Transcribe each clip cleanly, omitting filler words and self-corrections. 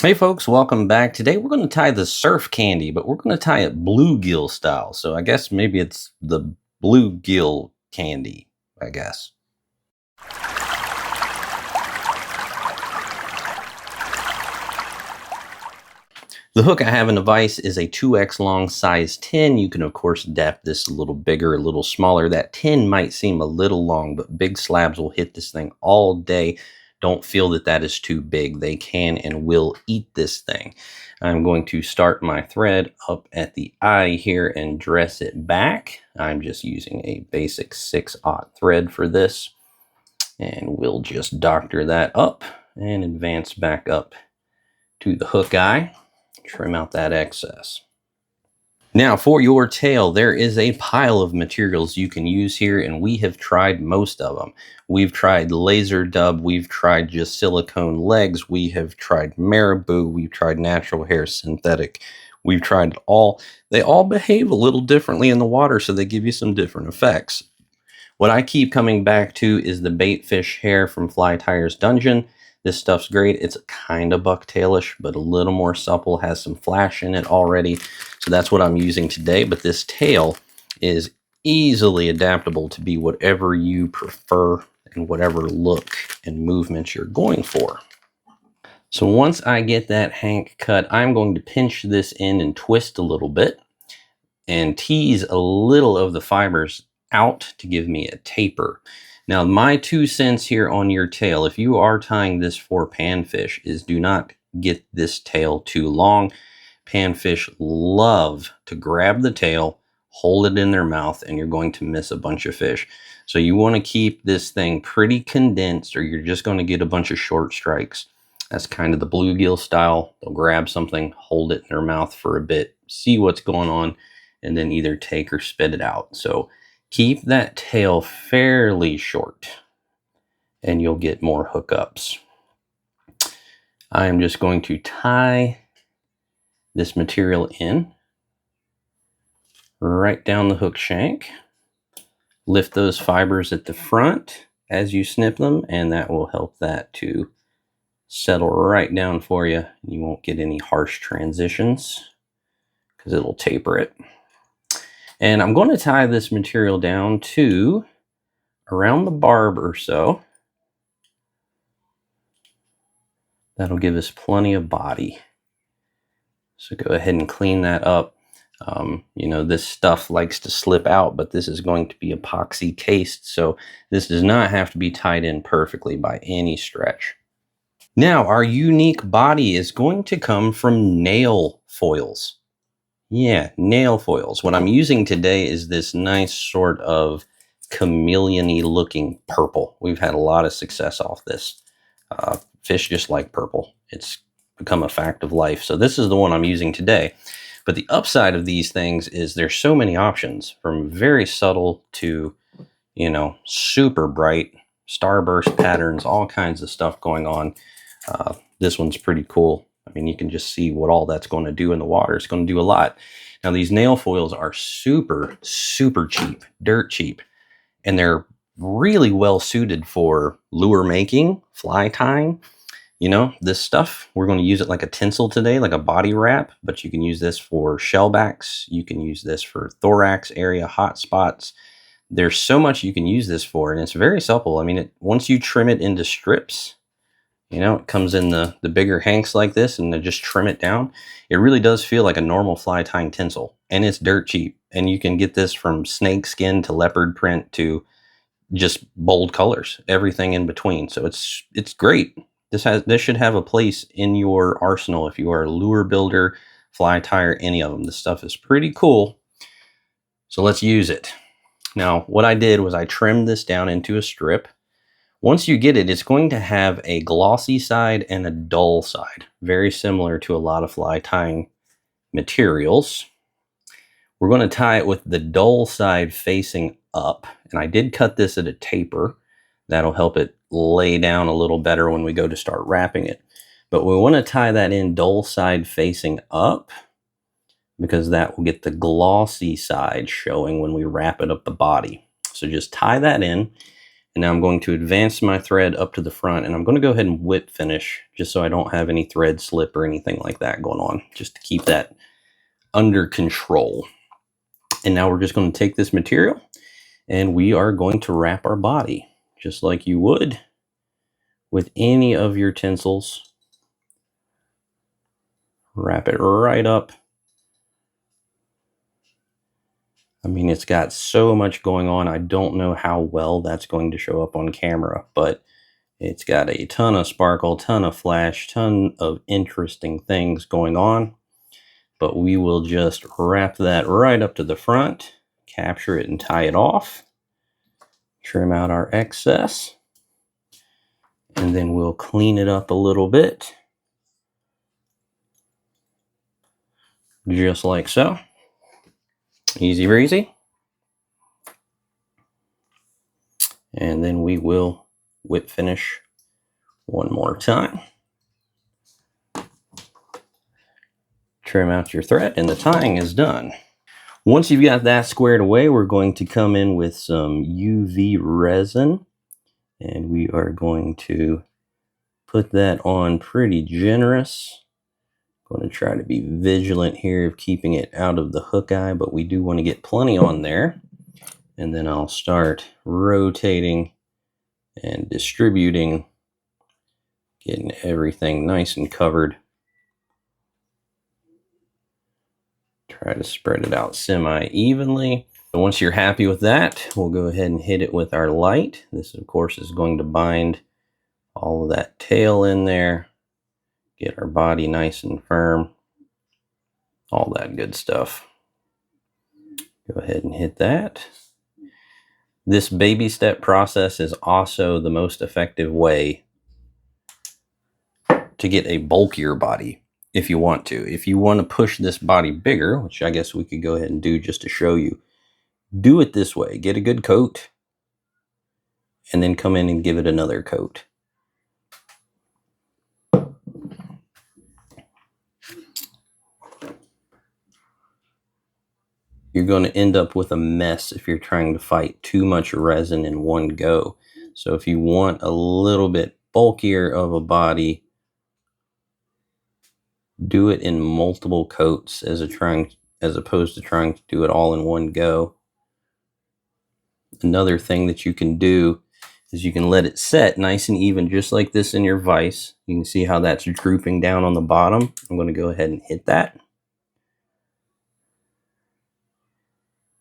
Hey folks, welcome back. Today we're going to tie the surf candy, but we're going to tie it bluegill style. So I guess maybe it's the bluegill candy, I guess. The hook I have in the vise is a 2x long size 10. You can of course adapt this a little bigger, a little smaller. That 10 might seem a little long, but big slabs will hit this thing all day. Don't feel that that is too big. They can and will eat this thing. I'm going to start my thread up at the eye here and dress it back. I'm just using a basic 6/0 thread for this. And we'll just doctor that up and advance back up to the hook eye. Trim out that excess. Now for your tail, there is a pile of materials you can use here, and we have tried most of them. We've tried laser dub, we've tried just silicone legs, we have tried marabou, we've tried natural hair synthetic. We've tried it all. They all behave a little differently in the water, so they give you some different effects. What I keep coming back to is the baitfish hair from Fly Tyer's Dungeon. This stuff's great. It's kind of bucktailish, but a little more supple, has some flash in it already. So that's what I'm using today. But this tail is easily adaptable to be whatever you prefer and whatever look and movement you're going for. So once I get that hank cut, I'm going to pinch this in and twist a little bit and tease a little of the fibers out to give me a taper. Now, my 2 cents here on your tail, if you are tying this for panfish, is do not get this tail too long. Panfish love to grab the tail, hold it in their mouth, and you're going to miss a bunch of fish. So you want to keep this thing pretty condensed, or you're just going to get a bunch of short strikes. That's kind of the bluegill style. They'll grab something, hold it in their mouth for a bit, see what's going on, and then either take or spit it out. So keep that tail fairly short and you'll get more hookups. I am just going to tie this material in right down the hook shank. Lift those fibers at the front as you snip them, and that will help that to settle right down for you. You won't get any harsh transitions because it'll taper it. And I'm going to tie this material down to around the barb or so. That'll give us plenty of body. So go ahead and clean that up. You know, this stuff likes to slip out, but this is going to be epoxy cased, so this does not have to be tied in perfectly by any stretch. Now, our unique body is going to come from nail foils. Yeah, nail foils. What I'm using today is this nice sort of chameleon-y looking purple. We've had a lot of success off this. Fish just like purple. It's become a fact of life. So this is the one I'm using today. But the upside of these things is there's so many options, from very subtle to, you know, super bright, starburst patterns, all kinds of stuff going on. This one's pretty cool. I mean, you can just see what all that's going to do in the water. It's going to do a lot. Now, these nail foils are super, super cheap, dirt cheap, and they're really well suited for lure making, fly tying. You know, this stuff, we're going to use it like a tinsel today, like a body wrap, but you can use this for shellbacks. You can use this for thorax area, hot spots. There's so much you can use this for, and it's very supple. I mean, once you trim it into strips, you know, it comes in the bigger hanks like this, and then just trim it down. It really does feel like a normal fly tying tinsel, and it's dirt cheap. And you can get this from snake skin to leopard print to just bold colors, everything in between. So it's great. This should have a place in your arsenal if you are a lure builder, fly tyer, any of them. This stuff is pretty cool. So let's use it. Now, what I did was I trimmed this down into a strip. Once you get it, it's going to have a glossy side and a dull side, very similar to a lot of fly tying materials. We're going to tie it with the dull side facing up, and I did cut this at a taper. That'll help it lay down a little better when we go to start wrapping it. But we want to tie that in dull side facing up, because that will get the glossy side showing when we wrap it up the body. So just tie that in, And now I'm going to advance my thread up to the front, and I'm going to go ahead and whip finish just so I don't have any thread slip or anything like that going on, just to keep that under control. And now we're just going to take this material and we are going to wrap our body just like you would with any of your tinsels. Wrap it right up. I mean, it's got so much going on. I don't know how well that's going to show up on camera, but it's got a ton of sparkle, ton of flash, ton of interesting things going on. But we will just wrap that right up to the front, capture it and tie it off, trim out our excess, and then we'll clean it up a little bit, just like so. Easy breezy. And then we will whip finish one more time. Trim out your thread and the tying is done. Once you've got that squared away, we're going to come in with some UV resin, and we are going to put that on pretty generous. Going to try to be vigilant here of keeping it out of the hook eye, but we do want to get plenty on there. And then I'll start rotating and distributing, getting everything nice and covered. Try to spread it out semi-evenly. Once you're happy with that, we'll go ahead and hit it with our light. This, of course, is going to bind all of that tail in there, get our body nice and firm, all that good stuff. Go ahead and hit that. This baby step process is also the most effective way to get a bulkier body if you want to. If you want to push this body bigger, which I guess we could go ahead and do just to show you, do it this way. Get a good coat and then come in and give it another coat. You're going to end up with a mess if you're trying to fight too much resin in one go. So if you want a little bit bulkier of a body, do it in multiple coats as opposed to trying to do it all in one go. Another thing that you can do is you can let it set nice and even, just like this in your vise. You can see how that's drooping down on the bottom. I'm going to go ahead and hit that.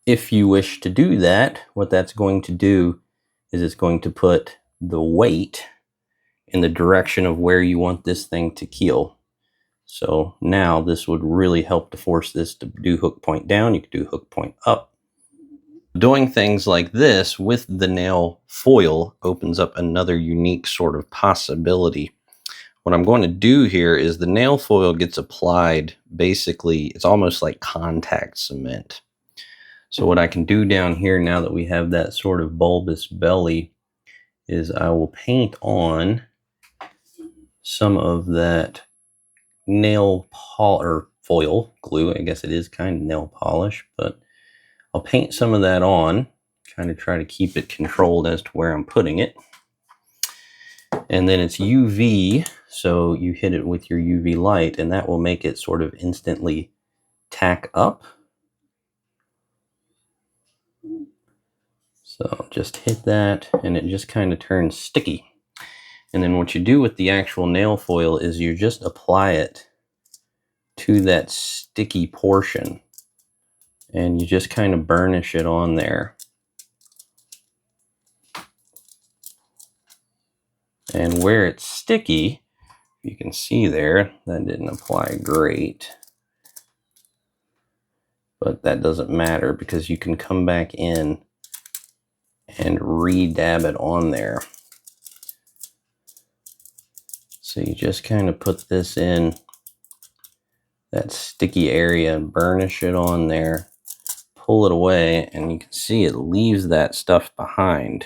If you wish to do that, what that's going to do is it's going to put the weight in the direction of where you want this thing to keel. So now this would really help to force this to do hook point down. You could do hook point up. Doing things like this with the nail foil opens up another unique sort of possibility. What I'm going to do here is the nail foil gets applied, basically, it's almost like contact cement. So what I can do down here, now that we have that sort of bulbous belly, is I will paint on some of that nail foil glue. I guess it is kind of nail polish, but I'll paint some of that on, kind of try to keep it controlled as to where I'm putting it. And then it's UV, so you hit it with your UV light, and that will make it sort of instantly tack up. So just hit that, and it just kind of turns sticky. And then what you do with the actual nail foil is you just apply it to that sticky portion, and you just kind of burnish it on there. And where it's sticky, you can see there, that didn't apply great. But that doesn't matter, because you can come back in and re-dab it on there. So you just kind of put this in that sticky area and burnish it on there, pull it away, and you can see it leaves that stuff behind.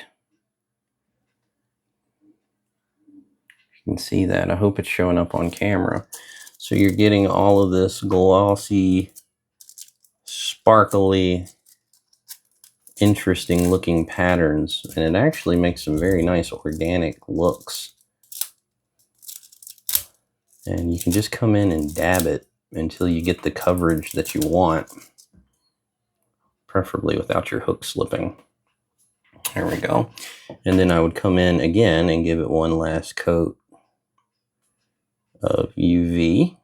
You can see that. I hope it's showing up on camera. So you're getting all of this glossy, sparkly interesting looking patterns, and it actually makes some very nice organic looks. And you can just come in and dab it until you get the coverage that you want, preferably without your hook slipping. There we go. And then I would come in again and give it one last coat of UV.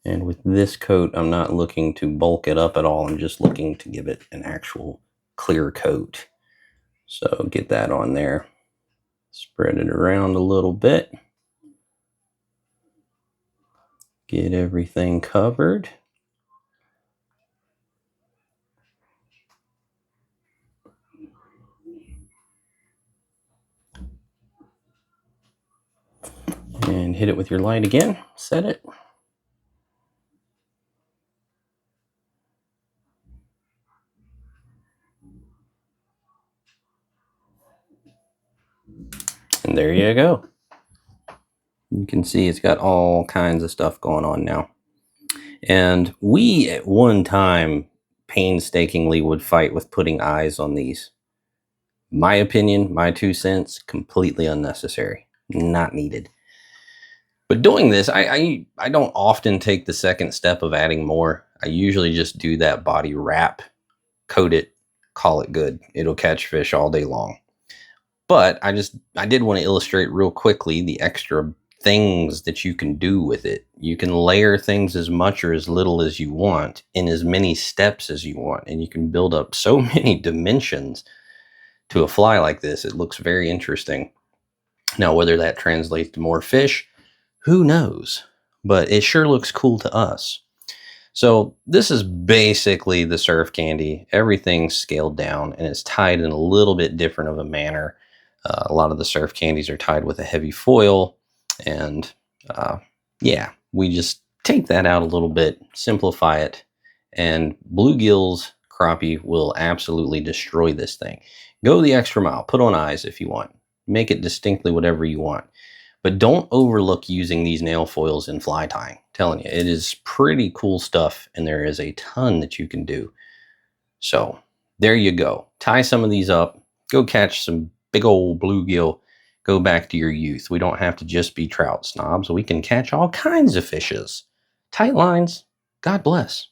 And with this coat, I'm not looking to bulk it up at all. I'm just looking to give it an actual clear coat. So get that on there. Spread it around a little bit. Get everything covered. And hit it with your light again. Set it. And there you go. You can see it's got all kinds of stuff going on now. And we at one time painstakingly would fight with putting eyes on these. My opinion, my 2 cents, completely unnecessary. Not needed. But doing this, I don't often take the second step of adding more. I usually just do that body wrap, coat it, call it good. It'll catch fish all day long. But I did want to illustrate real quickly the extra things that you can do with it. You can layer things as much or as little as you want in as many steps as you want. And you can build up so many dimensions to a fly like this. It looks very interesting. Now, whether that translates to more fish, who knows? But it sure looks cool to us. So this is basically the surf candy. Everything's scaled down and it's tied in a little bit different of a manner. A lot of the surf candies are tied with a heavy foil, and yeah, we just take that out a little bit, simplify it, and bluegills crappie will absolutely destroy this thing. Go the extra mile, put on eyes if you want, make it distinctly whatever you want, but don't overlook using these nail foils in fly tying. I'm telling you, it is pretty cool stuff, and there is a ton that you can do. So there you go. Tie some of these up, go catch some big old bluegill, go back to your youth. We don't have to just be trout snobs. We can catch all kinds of fishes. Tight lines. God bless.